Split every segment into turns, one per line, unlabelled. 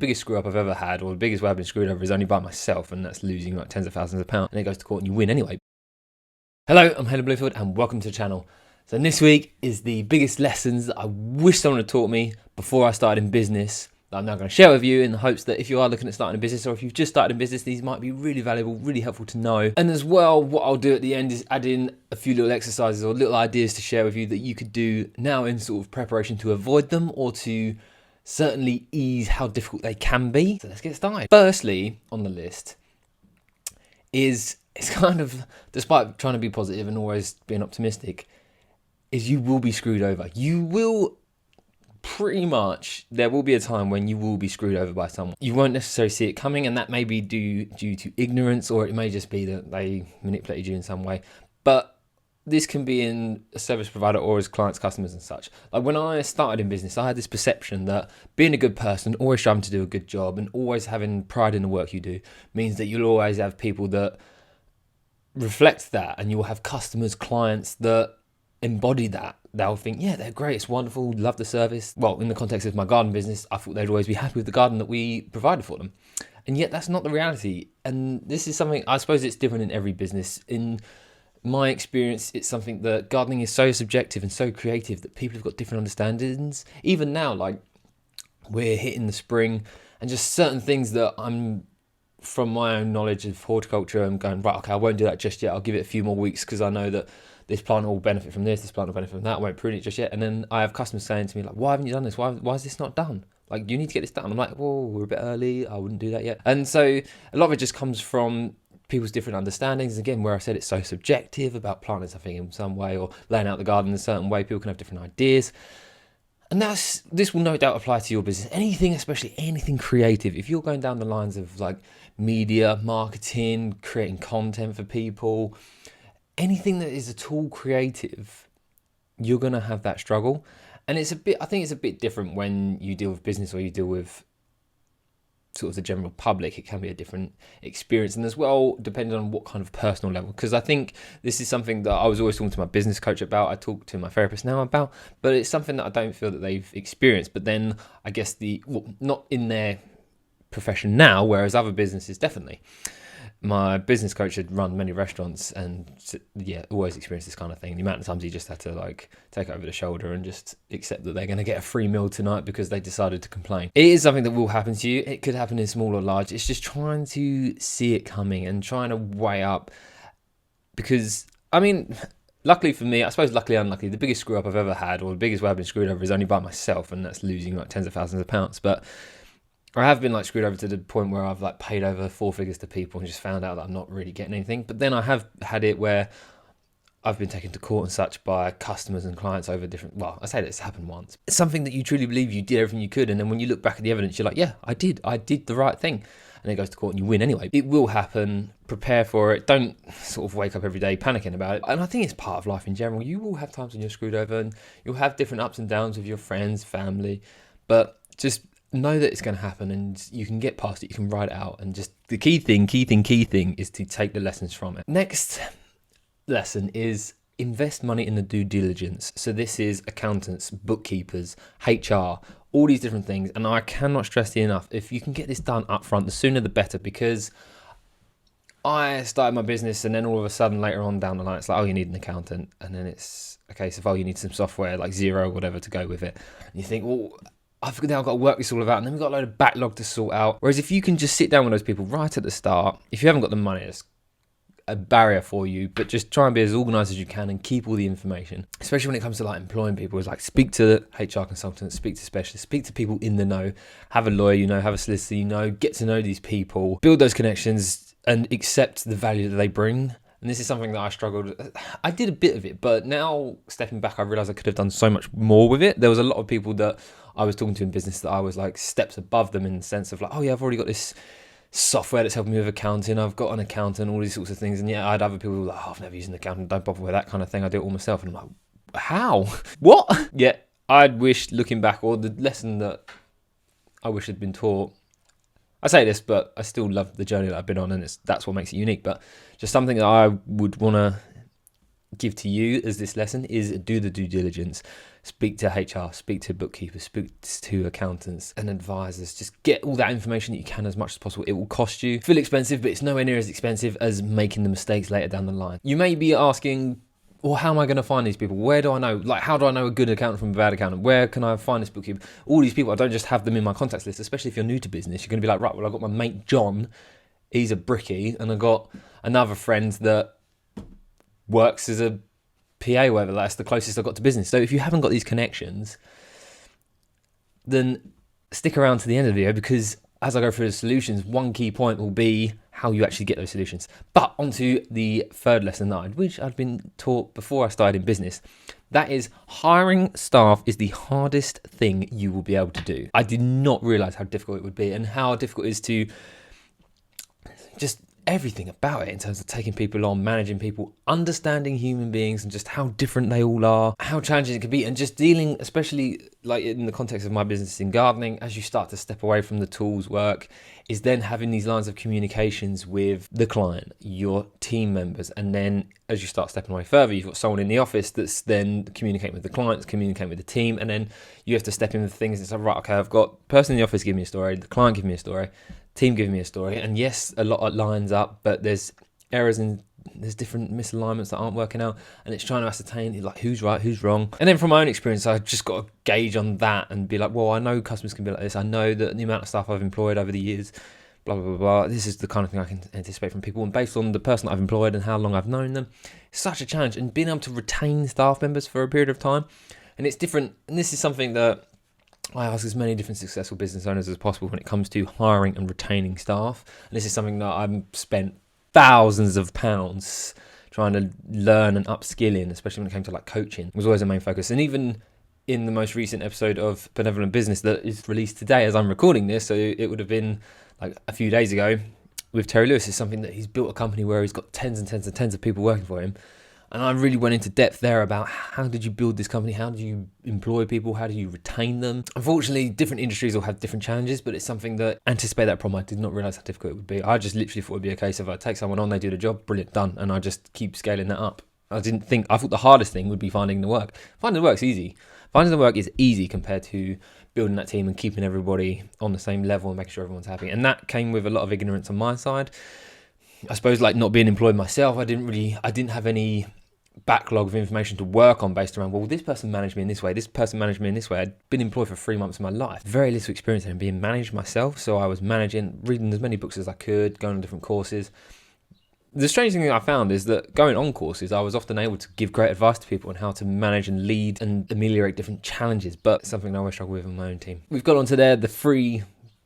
Biggest screw up I've ever had, or the biggest way I've been screwed over, is only by myself, and that's losing like tens of thousands of pounds, and it goes to court and you win anyway. Hello, I'm Hayden.Bloomfield and welcome to the channel. So this week is the biggest lessons that I wish someone had taught me before I started in business, that I'm now going to share with you, in the hopes that if you are looking at starting a business, or if you've just started a business, these might be really valuable, really helpful to know. And as well, what I'll do at the end is add in a few little exercises or little ideas to share with you that you could do now in sort of preparation to avoid them, or to certainly ease how difficult they can be. So let's get started. Firstly on the list is, it's kind of, despite trying to be positive and always being optimistic, is you will be screwed over. You will pretty much, there will be a time when you will be screwed over by someone. You won't necessarily see it coming, and that may be due to ignorance, or it may just be that they manipulated you in some way. But this can be in a service provider or as clients, customers and such. Like when I started in business, I had this perception that being a good person, always striving to do a good job and always having pride in the work you do, means that you'll always have people that reflect that, and you'll have customers, clients that embody that. They'll think, yeah, they're great, it's wonderful, love the service. Well, in the context of my garden business, I thought they'd always be happy with the garden that we provided for them. And yet that's not the reality. And this is something, I suppose it's different in every business. In my experience, it's something that gardening is so subjective and so creative that people have got different understandings. Even now, like we're hitting the spring, and just certain things that I'm, from my own knowledge of horticulture, I'm going, right, okay, I won't do that just yet. I'll give it a few more weeks because I know that this plant will benefit from this plant will benefit from that. I won't prune it just yet. And then I have customers saying to me, like, why haven't you done this? Why is this not done? Like, you need to get this done. I'm like, whoa, we're a bit early. I wouldn't do that yet. And so a lot of it just comes from people's different understandings. Again, where I said it's so subjective about planting something in some way or laying out the garden in a certain way, people can have different ideas. And this will no doubt apply to your business. Anything, especially anything creative. If you're going down the lines of like media, marketing, creating content for people, anything that is at all creative, you're going to have that struggle. And I think it's a bit different when you deal with business or you deal with sort of the general public. It can be a different experience, and as well depending on what kind of personal level, because I think this is something that I was always talking to my business coach about, I talk to my therapist now about, but it's something that I don't feel that they've experienced. But then I guess not in their profession now, whereas other businesses definitely. My business coach had run many restaurants, and yeah, always experienced this kind of thing. The amount of times he just had to like take it over the shoulder and just accept that they're going to get a free meal tonight because they decided to complain. It is something that will happen to you. It could happen in small or large. It's just trying to see it coming and trying to weigh up. Because, I mean, luckily for me, I suppose luckily unluckily, the biggest screw up I've ever had, or the biggest way I've been screwed over, is only by myself, and that's losing like tens of thousands of pounds. But I have been like screwed over to the point where I've like paid over 4 figures to people and just found out that I'm not really getting anything. But then I have had it where I've been taken to court and such by customers and clients over different, well, I say this happened once. It's something that you truly believe you did everything you could, and then when you look back at the evidence, you're like, yeah, I did the right thing. And it goes to court and you win anyway. It will happen. Prepare for it. Don't sort of wake up every day panicking about it. And I think it's part of life in general. You will have times when you're screwed over, and you'll have different ups and downs with your friends, family, but just know that it's going to happen, and you can get past it, you can ride it out. And just the key thing is to take the lessons from it. Next lesson is invest money in the due diligence. So this is accountants, bookkeepers, HR, all these different things. And I cannot stress it enough, if you can get this done up front, the sooner the better. Because I started my business, and then all of a sudden later on down the line, it's like, oh, you need an accountant. And then it's a case of, oh, you need some software like Xero or whatever to go with it. And you think, well, I've now got to work this all out, and then we've got a load of backlog to sort out. Whereas if you can just sit down with those people right at the start, if you haven't got the money, it's a barrier for you, but just try and be as organised as you can and keep all the information. Especially when it comes to like employing people, is like speak to HR consultants, speak to specialists, speak to people in the know, have a lawyer, have a solicitor, get to know these people, build those connections and accept the value that they bring. And this is something that I struggled. I did a bit of it, but now stepping back, I realised I could have done so much more with it. There was a lot of people that I was talking to in business that I was like steps above them, in the sense of like, oh yeah, I've already got this software that's helping me with accounting, I've got an accountant, all these sorts of things. And yeah, I had other people who were like, oh, I've never used an accountant, don't bother with that kind of thing, I do it all myself. And I'm like, how? What? Yeah, I'd wish, looking back, or the lesson that I wish had been taught, I say this, but I still love the journey that I've been on, and that's what makes it unique. But just something that I would want to give to you as this lesson is do the due diligence. speak to HR, speak to bookkeepers, speak to accountants and advisors. Just get all that information that you can as much as possible. It will cost you. Feel expensive, but it's nowhere near as expensive as making the mistakes later down the line. You may be asking, well, how am I going to find these people? Where do I know? Like, how do I know a good accountant from a bad accountant? Where can I find this bookkeeper? All these people, I don't just have them in my contacts list, especially if you're new to business. You're going to be like, right, well, I've got my mate John. He's a brickie. And I've got another friend that works as a PA, whatever. That's the closest I've got to business. So if you haven't got these connections, then stick around to the end of the video, because as I go through the solutions, one key point will be how you actually get those solutions. But onto the third lesson which I'd been taught before I started in business. That is, hiring staff is the hardest thing you will be able to do. I did not realize how difficult it would be, and how difficult it is to just everything about it, in terms of taking people on, managing people, understanding human beings and just how different they all are, how challenging it can be, and just dealing, especially like in the context of my business in gardening, as you start to step away from the tools work, is then having these lines of communications with the client, your team members, and then as you start stepping away further, you've got someone in the office that's then communicating with the clients, communicating with the team, and then you have to step in with things and say, right, okay, I've got person in the office giving me a story, the client giving me a story, team giving me a story, and yes, a lot lines up, but there's errors and there's different misalignments that aren't working out, and it's trying to ascertain like who's right, who's wrong. And then from my own experience, I just got to gauge on that and be like, well, I know customers can be like this. I know that the amount of staff I've employed over the years, blah, blah, blah, blah. This is the kind of thing I can anticipate from people. And based on the person that I've employed and how long I've known them, it's such a challenge. And being able to retain staff members for a period of time, and it's different. And this is something that I ask as many different successful business owners as possible when it comes to hiring and retaining staff. And this is something that I've spent thousands of pounds trying to learn and upskill in, especially when it came to like coaching. It was always a main focus. And even in the most recent episode of Benevolent Business that is released today as I'm recording this, so it would have been like a few days ago, with Terry Lewis, is something that he's built a company where he's got tens and tens and tens of people working for him. And I really went into depth there about how did you build this company? How do you employ people? How do you retain them? Unfortunately, different industries will have different challenges, but it's something that anticipate that problem. I did not realize how difficult it would be. I just literally thought it would be a case of I take someone on, they do the job, brilliant, done. And I just keep scaling that up. I thought the hardest thing would be finding the work. Finding the work's easy. Finding the work is easy compared to building that team and keeping everybody on the same level and making sure everyone's happy. And that came with a lot of ignorance on my side. I suppose like not being employed myself, I didn't have any backlog of information to work on based around, well, this person managed me in this way, this person managed me in this way. I'd been employed for 3 months of my life. Very little experience in being managed myself, so I was managing, reading as many books as I could, going on different courses. The strange thing that I found is that going on courses, I was often able to give great advice to people on how to manage and lead and ameliorate different challenges, but something I always struggle with in my own team. We've got onto there the 3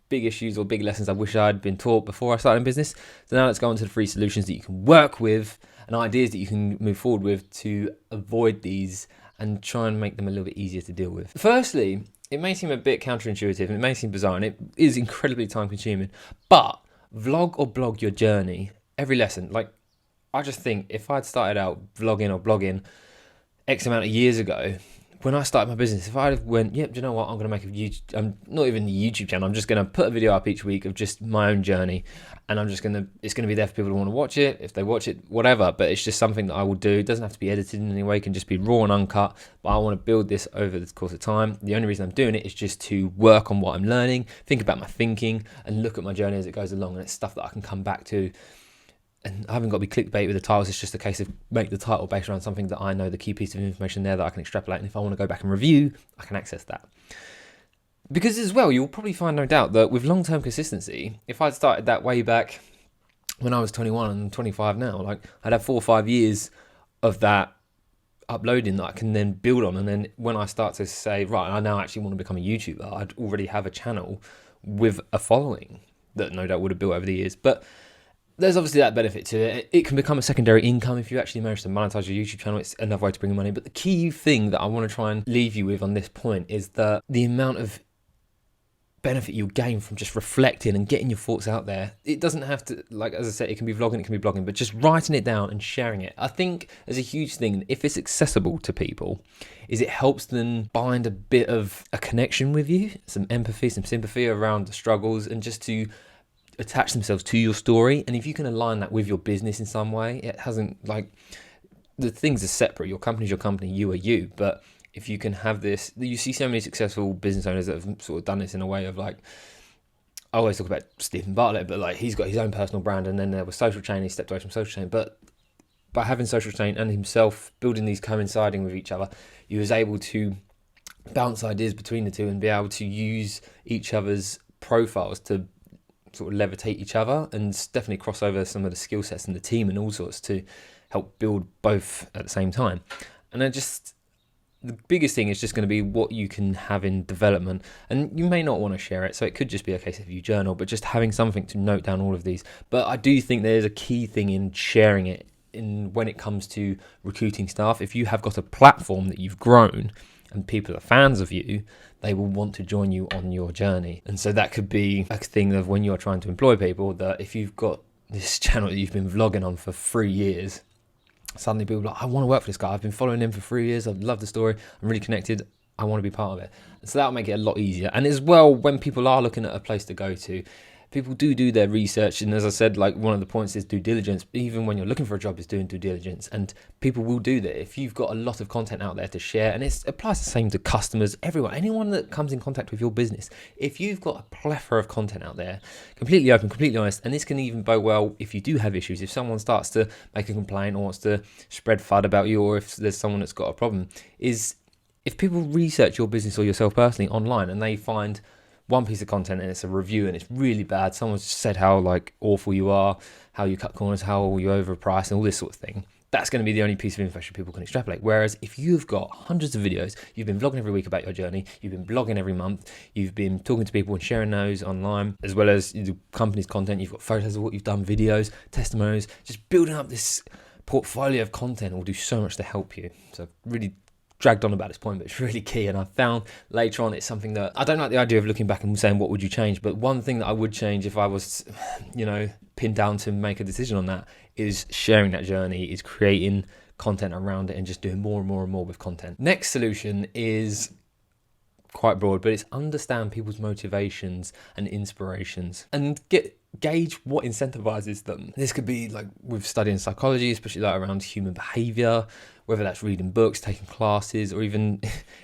big issues or big lessons I wish I'd been taught before I started in business. So now let's go on to the 3 solutions that you can work with and ideas that you can move forward with to avoid these and try and make them a little bit easier to deal with. Firstly, it may seem a bit counterintuitive and it may seem bizarre and it is incredibly time consuming, but vlog or blog your journey. Every lesson, like I just think if I'd started out vlogging or blogging X amount of years ago, when I started my business, if I went, yep, do you know what, I'm going to make a YouTube, not even the YouTube channel, I'm just going to put a video up each week of just my own journey, and it's going to be there for people who want to watch it, if they watch it, whatever, but it's just something that I will do. It doesn't have to be edited in any way, it can just be raw and uncut, but I want to build this over the course of time. The only reason I'm doing it is just to work on what I'm learning, think about my thinking, and look at my journey as it goes along, and it's stuff that I can come back to. And I haven't got to be clickbait with the titles. It's just a case of make the title based around something that I know, the key piece of information there that I can extrapolate. And if I want to go back and review, I can access that. Because as well, you'll probably find no doubt that with long-term consistency, if I'd started that way back when I was 21 and 25 now, like I'd have 4 or 5 years of that uploading that I can then build on. And then when I start to say, right, I now actually want to become a YouTuber, I'd already have a channel with a following that no doubt would have built over the years. But there's obviously that benefit to it. It can become a secondary income if you actually manage to monetize your YouTube channel. It's another way to bring in money. But the key thing that I want to try and leave you with on this point is that the amount of benefit you'll gain from just reflecting and getting your thoughts out there. It doesn't have to, like as I said, it can be vlogging, it can be blogging, but just writing it down and sharing it. I think there's a huge thing, if it's accessible to people, is it helps them find a bit of a connection with you, some empathy, some sympathy around the struggles, and just to attach themselves to your story. And if you can align that with your business in some way, it hasn't, like, the things are separate. Your company's your company, you are you, but if you can have this, you see so many successful business owners that have sort of done this in a way of like, I always talk about Stephen Bartlett, but like he's got his own personal brand, and then there was Social Chain, he stepped away from Social Chain, but by having Social Chain and himself building these coinciding with each other, he was able to bounce ideas between the two and be able to use each other's profiles to sort of levitate each other, and definitely cross over some of the skill sets in the team and all sorts to help build both at the same time. And the biggest thing is just going to be what you can have in development, and you may not want to share it, so it could just be a case of you journal, but just having something to note down all of these. But I do think there's a key thing in sharing it when it comes to recruiting staff. If you have got a platform that you've grown and people are fans of you, they will want to join you on your journey. And so that could be a thing of when you're trying to employ people, that if you've got this channel that you've been vlogging on for 3 years, suddenly people are like, I want to work for this guy. I've been following him for 3 years. I love the story. I'm really connected. I want to be part of it. And so that'll make it a lot easier. And as well, when people are looking at a place to go to, people do their research. And as I said, like one of the points is due diligence. Even when you're looking for a job, is doing due diligence. And people will do that. If you've got a lot of content out there to share, and it applies the same to customers, everyone, anyone that comes in contact with your business, if you've got a plethora of content out there, completely open, completely honest, and this can even bode well if you do have issues. If someone starts to make a complaint or wants to spread FUD about you, or if there's someone that's got a problem, is if people research your business or yourself personally online and they find one piece of content and it's a review and it's really bad, someone's said how like awful you are, how you cut corners, how you overprice and all this sort of thing, that's going to be the only piece of information people can extrapolate. Whereas if you've got hundreds of videos, you've been vlogging every week about your journey, you've been blogging every month, you've been talking to people and sharing those online, as well as the company's content, you've got photos of what you've done, videos, testimonials, just building up this portfolio of content will do so much to help you. So really dragged on about this point, but it's really key. And I found later on it's something that I don't like the idea of looking back and saying what would you change, but one thing that I would change if I was pinned down to make a decision on that is sharing that journey, is creating content around it and just doing more and more and more with content. Next solution is quite broad, but it's understand people's motivations and inspirations and gauge what incentivizes them. This could be like with studying psychology, especially like around human behavior, whether that's reading books, taking classes, or even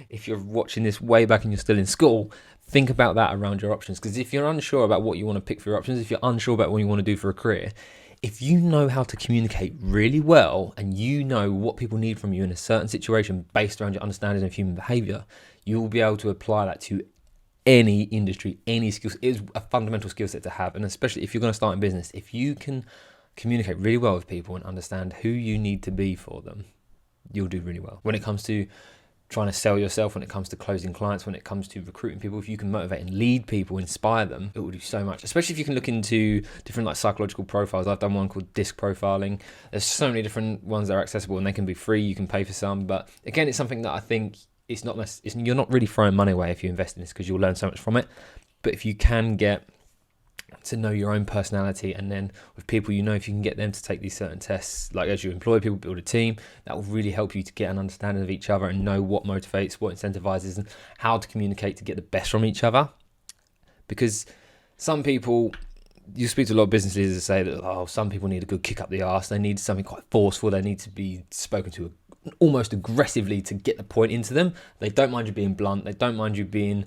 if you're watching this way back and you're still in school, think about that around your options. Because if you're unsure about what you want to pick for your options, if you're unsure about what you want to do for a career, if you know how to communicate really well and you know what people need from you in a certain situation based around your understanding of human behavior, you will be able to apply that to any industry, any skills. It is a fundamental skill set to have. And especially if you're going to start in business, if you can communicate really well with people and understand who you need to be for them, you'll do really well. When it comes to trying to sell yourself, when it comes to closing clients, when it comes to recruiting people, if you can motivate and lead people, inspire them, it will do so much. Especially if you can look into different like psychological profiles. I've done one called disc profiling. There's so many different ones that are accessible and they can be free. You can pay for some, but again, it's something that I think you're not really throwing money away if you invest in this, because you'll learn so much from it. But if you can get to know your own personality, and then with people, if you can get them to take these certain tests, like as you employ people, build a team, that will really help you to get an understanding of each other and know what motivates, what incentivizes, and how to communicate to get the best from each other. Because some people, you speak to a lot of business leaders that say that, some people need a good kick up the arse, they need something quite forceful, they need to be spoken to almost aggressively to get the point into them. They don't mind you being blunt, they don't mind you being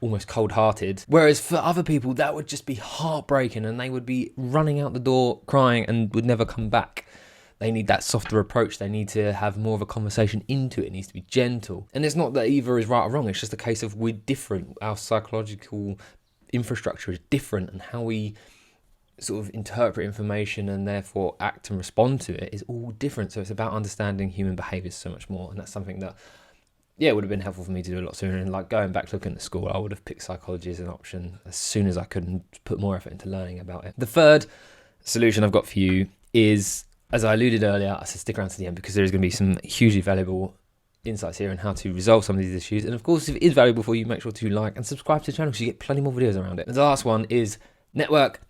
almost cold-hearted. Whereas for other people, that would just be heartbreaking and they would be running out the door crying and would never come back. They need that softer approach. They need to have more of a conversation into it. It needs to be gentle. And it's not that either is right or wrong. It's just a case of we're different. Our psychological infrastructure is different, and how we sort of interpret information and therefore act and respond to it is all different. So it's about understanding human behaviour so much more. And that's something that it would have been helpful for me to do a lot sooner. And like going back looking at school, I would have picked psychology as an option as soon as I could and put more effort into learning about it. The third solution I've got for you is, as I alluded earlier, I said stick around to the end because there is going to be some hugely valuable insights here on how to resolve some of these issues. And of course, if it is valuable for you, make sure to like and subscribe to the channel so you get plenty more videos around it. And the last one is network.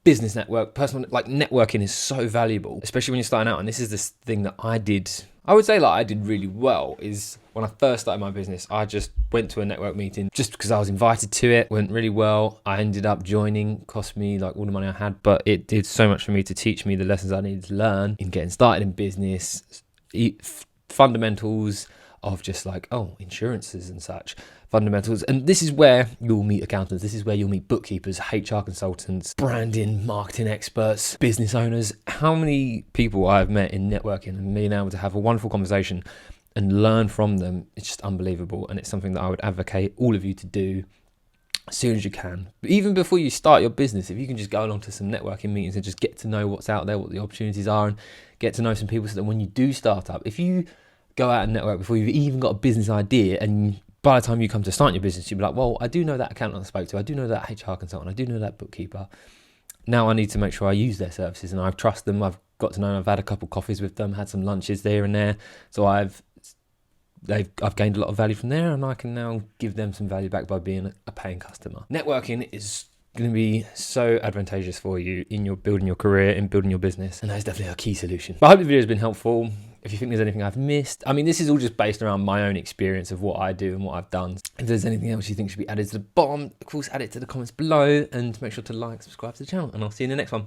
Business network, personal, like networking is so valuable, especially when you're starting out. And this is this thing that I would say I did really well, is when I first started my business, I just went to a network meeting just because I was invited to it. Went really well. I ended up joining, cost me like all the money I had, but it did so much for me to teach me the lessons I needed to learn in getting started in business, fundamentals of just like, oh, insurances and such, fundamentals. And this is where you'll meet accountants. This is where you'll meet bookkeepers, HR consultants, branding, marketing experts, business owners. How many people I've met in networking and being able to have a wonderful conversation and learn from them, it's just unbelievable. And it's something that I would advocate all of you to do as soon as you can. But even before you start your business, if you can just go along to some networking meetings and just get to know what's out there, what the opportunities are, and get to know some people, so that when you do start up, if you go out and network before you've even got a business idea, and by the time you come to start your business, you'll be like, well, I do know that accountant I spoke to, I do know that HR consultant, I do know that bookkeeper. Now I need to make sure I use their services and I trust them. I've got to know, I've had a couple coffees with them, had some lunches there and there. So I've gained a lot of value from there, and I can now give them some value back by being a paying customer. Networking is going to be so advantageous for you in your building your career, in building your business, and that's definitely a key solution. But I hope the video has been helpful. If you think there's anything I've missed, I mean, this is all just based around my own experience of what I do and what I've done. If there's anything else you think should be added to the bottom, of course, add it to the comments below, and make sure to like, subscribe to the channel, and I'll see you in the next one.